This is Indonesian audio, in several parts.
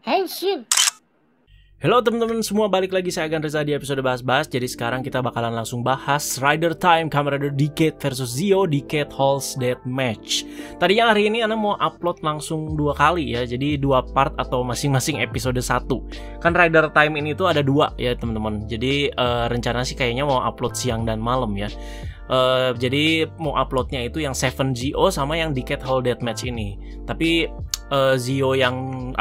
Henshin. Halo teman-teman semua, balik lagi saya Agan Reza di episode bahas-bahas. Jadi sekarang kita bakalan langsung bahas Rider Time Kamen Rider Decade versus Zio Decade Halls Deathmatch. Tadinya hari ini Ana mau upload langsung 2 kali ya, jadi 2 part atau masing-masing episode 1. Kan Rider Time ini tuh ada 2 ya teman-teman. Jadi rencana sih kayaknya mau upload siang dan malam ya. Jadi mau uploadnya itu yang 7 Zio sama yang Decade Hall Deathmatch ini. Tapi Zio yang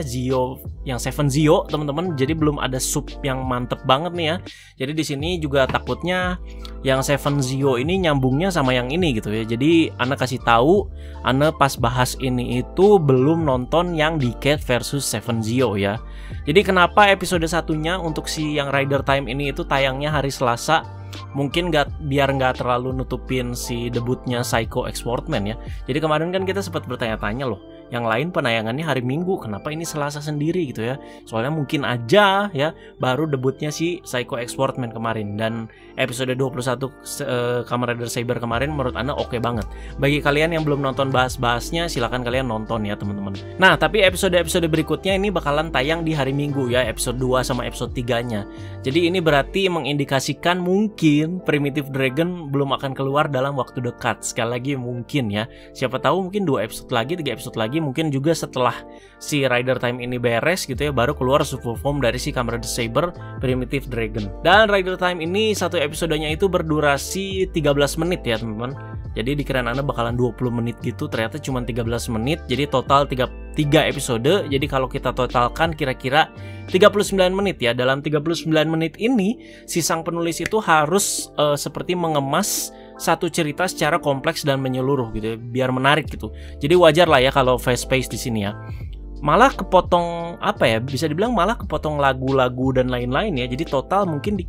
Zio yang 7 Zio teman-teman, jadi belum ada sub yang mantep banget nih ya. Jadi di sini juga takutnya yang 7 Zio ini nyambungnya sama yang ini gitu ya. Jadi Ana kasih tahu, Ana pas bahas ini itu belum nonton yang Decade versus 7 Zio ya. Jadi kenapa episode satunya untuk si yang Rider Time ini itu tayangnya hari Selasa? Mungkin biar nggak terlalu nutupin si debutnya Psycho X Wortman ya. Jadi kemarin kan kita sempat bertanya-tanya loh, yang lain penayangannya hari Minggu, kenapa ini Selasa sendiri gitu ya. Soalnya mungkin aja ya baru debutnya si Psycho X Wortman kemarin. Dan episode 21 Kamen Rider Saber kemarin menurut Ana oke banget. Bagi kalian yang belum nonton bahas-bahasnya, silahkan kalian nonton ya teman-teman. Nah tapi episode-episode berikutnya ini bakalan tayang di hari Minggu ya, episode 2 sama episode 3-nya. Jadi ini berarti mengindikasikan mungkin Primitive Dragon belum akan keluar dalam waktu dekat. Sekali lagi mungkin ya, siapa tahu mungkin 2 episode lagi, 3 episode lagi, mungkin juga setelah si Rider Time ini beres gitu ya, baru keluar full form dari si Kamen Rider Saber Primitive Dragon. Dan Rider Time ini satu episodenya itu berdurasi 13 menit ya teman-teman. Jadi dikirain Anda bakalan 20 menit gitu, ternyata cuma 13 menit. Jadi total 3 episode. Jadi kalau kita totalkan kira-kira 39 menit ya. Dalam 39 menit ini si sang penulis itu harus seperti mengemas satu cerita secara kompleks dan menyeluruh gitu ya, biar menarik gitu. Jadi wajar lah ya kalau fast pace di sini ya. Malah kepotong bisa dibilang malah kepotong lagu-lagu dan lain-lain ya. Jadi total mungkin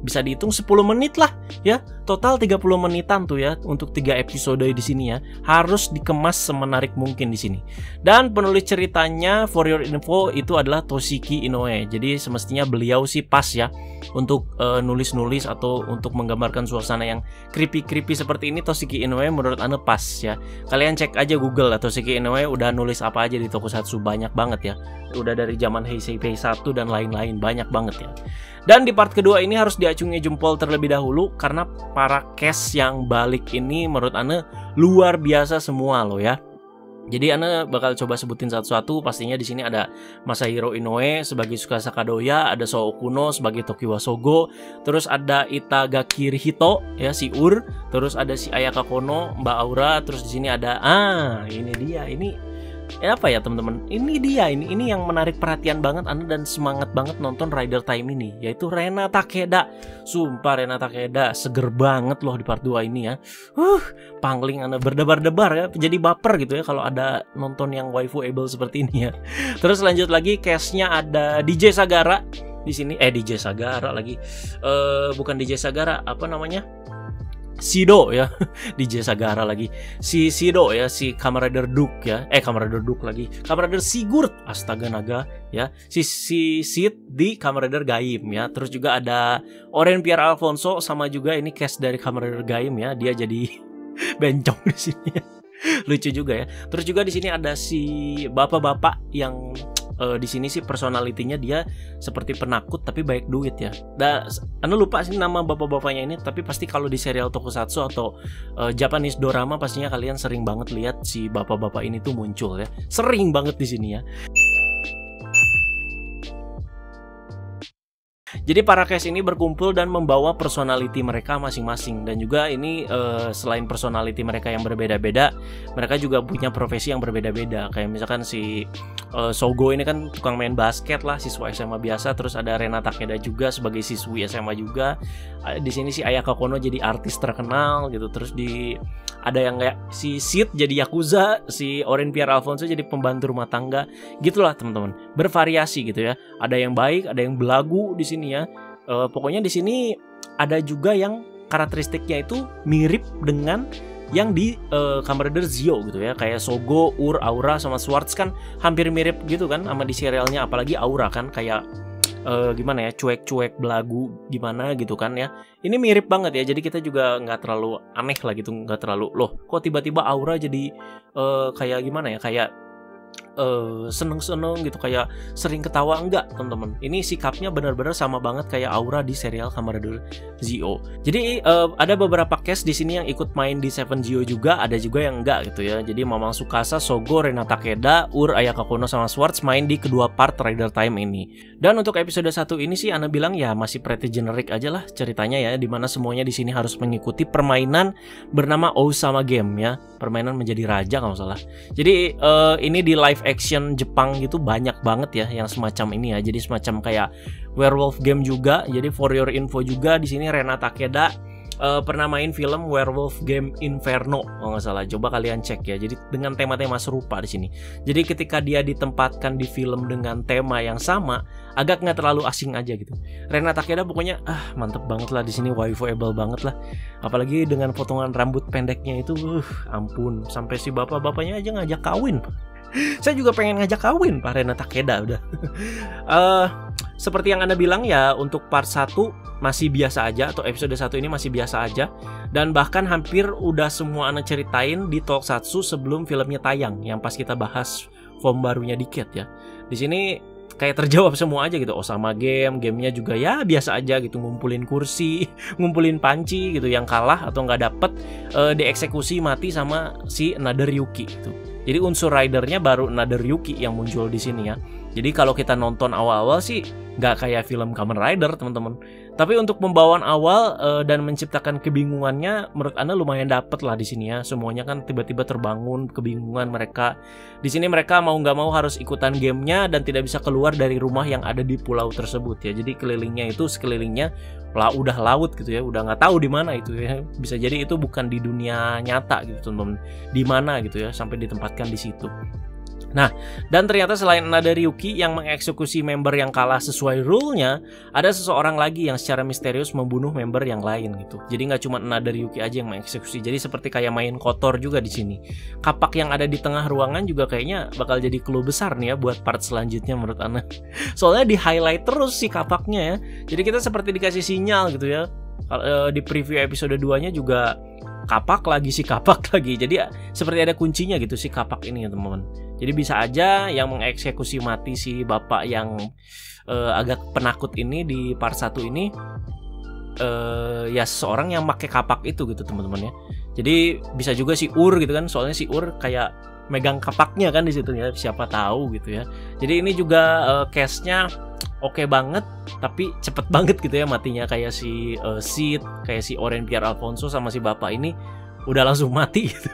bisa dihitung 10 menit lah ya. Total 30 menitan tuh ya untuk 3 episode di sini ya. Harus dikemas semenarik mungkin di sini. Dan penulis ceritanya for your info itu adalah Toshiki Inoue. Jadi semestinya beliau sih pas ya untuk nulis-nulis atau untuk menggambarkan suasana yang creepy-creepy seperti ini. Toshiki Inoue menurut Anda pas ya. Kalian cek aja Google lah, Toshiki Inoue udah nulis apa aja di Tokusatsu, banyak banget ya. Udah dari zaman Heisei P1 dan lain-lain, banyak banget ya. Dan di part kedua ini harus diacungi jempol terlebih dahulu karena para cast yang balik ini menurut Ana luar biasa semua loh ya. Jadi Ana bakal coba sebutin satu-satu. Pastinya di sini ada Masahiro Inoue sebagai Tsukasa Kadoya, ada Sou Okuno sebagai Tokiwa Sogo, terus ada Itagaki Rihito ya si Ur, terus ada si Ayaka Kono, Mbak Aura, terus di sini ada ini dia, ini apa ya teman-teman? Ini yang menarik perhatian banget Anda dan semangat banget nonton Rider Time ini, yaitu Rena Takeda. Sumpah Rena Takeda seger banget loh di part 2 ini ya. Pangling Anda berdebar-debar ya, jadi baper gitu ya kalau ada nonton yang waifu-able seperti ini ya. Terus lanjut lagi cast-nya ada DJ Sagara di sini. DJ Sagara lagi. Bukan DJ Sagara, apa namanya? Sido ya, DJ Sagara lagi. Si Sido ya, si Kamen Rider Duke ya. Kamen Rider Duke lagi. Kamen Rider Sigurd, astaga naga ya. Si Sid di Kamen Rider Gaim ya. Terus juga ada Oren Pierre Alfonso sama juga ini cast dari Kamen Rider Gaim ya. Dia jadi bencong di sini ya. Lucu juga ya. Terus juga di sini ada si bapak-bapak yang di sini sih personalitinya dia seperti penakut tapi baik duit ya. Anda lupa sih nama bapak-bapaknya ini, tapi pasti kalau di serial Tokusatsu atau Japanese drama pastinya kalian sering banget lihat si bapak-bapak ini tuh muncul ya. Sering banget di sini ya. Jadi para cast ini berkumpul dan membawa personality mereka masing-masing. Dan juga ini selain personality mereka yang berbeda-beda, mereka juga punya profesi yang berbeda-beda. Kayak misalkan si Sogo ini kan tukang main basket lah, siswa SMA biasa. Terus ada Rena Takeda juga sebagai siswi SMA juga. Di sini si Ayaka Kono jadi artis terkenal gitu. Terus ada yang kayak si Sid jadi yakuza, si Oren Pierre Alfonso jadi pembantu rumah tangga. Gitulah teman-teman, bervariasi gitu ya. Ada yang baik, ada yang belagu di sini ya. Pokoknya di sini ada juga yang karakteristiknya itu mirip dengan yang di Kamen Rider Zio gitu ya. Kayak Sogo, Ur, Aura sama Swords kan hampir mirip gitu kan sama di serialnya. Apalagi Aura kan kayak gimana ya, cuek-cuek belagu gimana gitu kan ya. Ini mirip banget ya, jadi kita juga nggak terlalu aneh lah gitu, nggak terlalu loh kok tiba-tiba Aura jadi kayak gimana ya, kayak seneng-seneng gitu, kayak sering ketawa. Enggak teman-teman, ini sikapnya benar-benar sama banget kayak Aura di serial Kamen Rider Zio. Jadi ada beberapa cast di sini yang ikut main di Seven Zio juga, ada juga yang enggak gitu ya. Jadi Mamang Tsukasa, Sogo, Rena Takeda, Ayaka Kono sama Swords main di kedua part Rider Time ini. Dan untuk episode 1 ini sih Ana bilang ya masih pretty generic aja lah ceritanya ya, dimana semuanya di sini harus mengikuti permainan bernama Osama Game ya, permainan menjadi raja kalau salah. Jadi ini di live action Jepang gitu banyak banget ya yang semacam ini ya. Jadi semacam kayak werewolf game juga. Jadi for your info juga di sini Rena Takeda pernah main film Werewolf Game Inferno kalau nggak salah. Coba kalian cek ya. Jadi dengan tema-tema serupa di sini. Jadi ketika dia ditempatkan di film dengan tema yang sama, agak nggak terlalu asing aja gitu. Rena Takeda pokoknya mantep banget lah di sini, waifuable banget lah. Apalagi dengan potongan rambut pendeknya itu, ampun, sampai si bapak-bapaknya aja ngajak kawin. Saya juga pengen ngajak kawin Pak Rena Takeda udah. Seperti yang Anda bilang ya, untuk part 1 masih biasa aja, atau episode 1 ini masih biasa aja. Dan bahkan hampir udah semua Anda ceritain di Tokusatsu sebelum filmnya tayang, yang pas kita bahas form barunya dikit ya. Di sini kayak terjawab semua aja gitu. Osama gamenya juga ya biasa aja gitu, ngumpulin kursi, ngumpulin panci gitu, yang kalah atau nggak dapet dieksekusi mati sama si Another Yuki gitu. Jadi unsur ridernya baru Another Yuki yang muncul di sini ya. Jadi kalau kita nonton awal-awal sih nggak kayak film Kamen Rider teman-teman. Tapi untuk pembawaan awal dan menciptakan kebingungannya, menurut Anda lumayan dapet lah di sini ya. Semuanya kan tiba-tiba terbangun kebingungan mereka. Di sini mereka mau nggak mau harus ikutan gamenya dan tidak bisa keluar dari rumah yang ada di pulau tersebut ya. Jadi sekelilingnya udah laut gitu ya, udah nggak tahu di mana itu ya. Bisa jadi itu bukan di dunia nyata gitu teman-teman. Di mana gitu ya sampai ditempatkan di situ. Nah, dan ternyata selain Another Yuki yang mengeksekusi member yang kalah sesuai rule-nya, ada seseorang lagi yang secara misterius membunuh member yang lain gitu. Jadi nggak cuma Another Yuki aja yang mengeksekusi. Jadi seperti kayak main kotor juga di sini. Kapak yang ada di tengah ruangan juga kayaknya bakal jadi clue besar nih ya buat part selanjutnya menurut Ana. Soalnya di highlight terus si kapaknya ya. Jadi kita seperti dikasih sinyal gitu ya. Di preview episode 2-nya juga kapak lagi. Jadi seperti ada kuncinya gitu si kapak ini ya teman-teman. Jadi bisa aja yang mengeksekusi mati si bapak yang agak penakut ini di part 1 ini ya seseorang yang pakai kapak itu gitu teman-teman ya. Jadi bisa juga si gitu kan, soalnya si kayak megang kapaknya kan di situ ya, siapa tahu gitu ya. Jadi ini juga case-nya oke banget, tapi cepet banget gitu ya matinya, kayak si Sid, kayak si Oren Pierre Alfonso sama si bapak ini udah langsung mati gitu.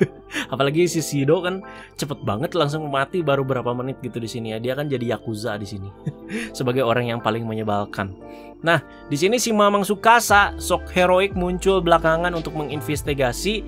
Apalagi si Shido kan cepet banget langsung mati baru berapa menit gitu di sini ya. Dia kan jadi yakuza di sini sebagai orang yang paling menyebalkan. Nah, di sini si Mamang Tsukasa sok heroik muncul belakangan untuk menginvestigasi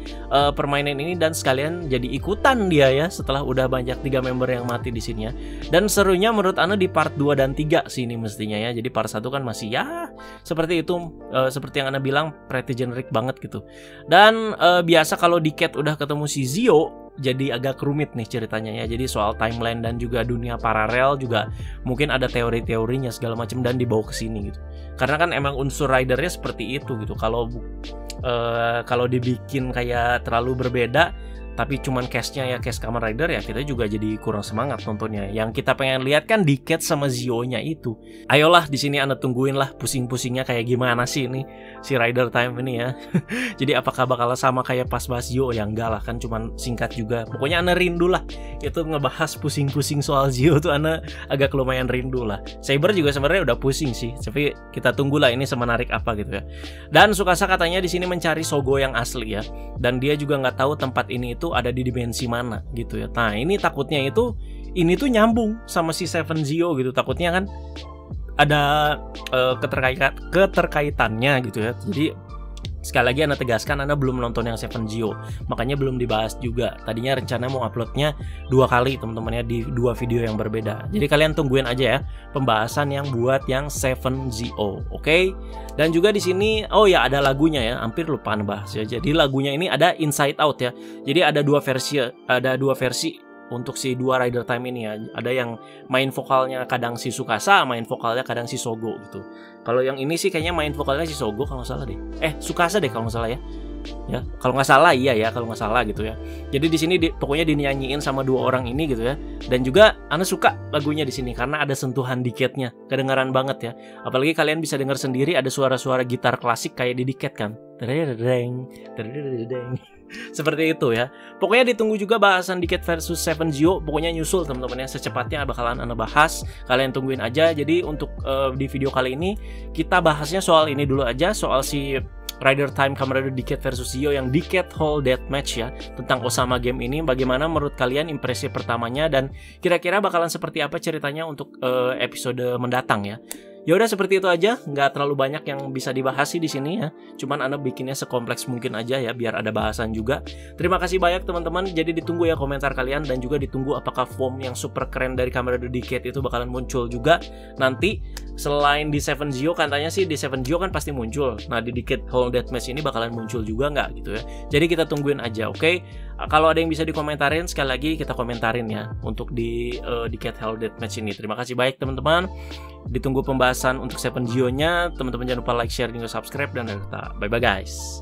permainan ini dan sekalian jadi ikutan dia ya setelah udah banyak 3 member yang mati di sini ya. Dan serunya menurut Ana di part 2 dan 3 sini mestinya ya. Jadi part 1 kan masih ya seperti itu, seperti yang Ana bilang pretty generic banget gitu. Dan biasa kalau di Cat udah ketemu si Zio jadi agak rumit nih ceritanya ya. Jadi soal timeline dan juga dunia paralel juga mungkin ada teori-teorinya segala macam dan dibawa ke sini gitu. Karena kan emang unsur ridernya seperti itu gitu. Kalau dibikin kayak terlalu berbeda tapi cuman case-nya ya case Kamen Rider ya, kita juga jadi kurang semangat nontonnya. Yang kita pengen lihat kan di Cat sama Zio-nya itu. Ayolah di sini Anda tungguin lah pusing-pusingnya kayak gimana sih ini si Rider Time ini ya. Jadi apakah bakal sama kayak pas bahas Zio? Ya enggak lah, kan cuman singkat juga. Pokoknya Anda rindu lah. Itu ngebahas pusing-pusing soal Zio tuh Anda agak lumayan rindu lah. Saber juga sebenarnya udah pusing sih, tapi kita tunggulah ini semenarik apa gitu ya. Dan Tsukasa katanya di sini mencari Sogo yang asli ya. Dan dia juga nggak tahu tempat ini itu ada di dimensi mana gitu ya. Nah ini takutnya ini tuh nyambung sama si Seven Zio gitu. Takutnya kan ada keterkaitannya gitu ya. Jadi sekali lagi Anda tegaskan Anda belum nonton yang Seven Zio, makanya belum dibahas juga. Tadinya rencana mau uploadnya 2 kali teman-teman ya, di 2 video yang berbeda. Jadi kalian tungguin aja ya pembahasan yang buat yang Seven Zio, oke? Dan juga di sini ya ada lagunya ya, hampir lupa bahas ya. Jadi lagunya ini ada Inside Out ya. Jadi ada 2 versi untuk si 2 Rider Time ini ya. Ada yang main vokalnya kadang si Tsukasa, main vokalnya kadang si Sogo gitu. Kalau yang ini sih kayaknya main vokalnya si Sogo kalau nggak salah deh. Tsukasa deh kalau nggak salah ya. ya. Kalau nggak salah iya ya, kalau nggak salah gitu ya. Jadi di sini pokoknya dinyanyiin sama dua orang ini gitu ya. Dan juga Ana suka lagunya di sini karena ada sentuhan Decade-nya, kedengaran banget ya. Apalagi kalian bisa dengar sendiri ada suara-suara gitar klasik kayak di Decade kan. Seperti itu ya. Pokoknya ditunggu juga bahasan Decade versus Seven Geo. Pokoknya nyusul teman-teman ya, secepatnya bakalan Ana bahas. Kalian tungguin aja. Jadi untuk di video kali ini kita bahasnya soal ini dulu aja, soal si Rider Time Kamen Rider Decade versus Zio yang Decade Hall Deathmatch ya, tentang Osama game ini. Bagaimana menurut kalian impresi pertamanya dan kira-kira bakalan seperti apa ceritanya untuk episode mendatang ya. Ya udah seperti itu aja, nggak terlalu banyak yang bisa dibahas sih di sini ya. Cuman Ana bikinnya sekompleks mungkin aja ya, biar ada bahasan juga. Terima kasih banyak teman-teman. Jadi ditunggu ya komentar kalian dan juga ditunggu apakah form yang super keren dari Kamen Rider Decade itu bakalan muncul juga nanti. Selain di Seven Geo, katanya sih di Seven Geo kan pasti muncul. Nah di Decade Hall Deathmatch ini bakalan muncul juga nggak gitu ya. Jadi kita tungguin aja, oke? Kalau ada yang bisa dikomentarin, sekali lagi kita komentarin ya untuk di Decade Hall Deathmatch ini. Terima kasih banyak teman-teman. Ditunggu pembahasan untuk Seven Geo-nya. Teman-teman jangan lupa like, share, dan subscribe. Dan bye-bye guys.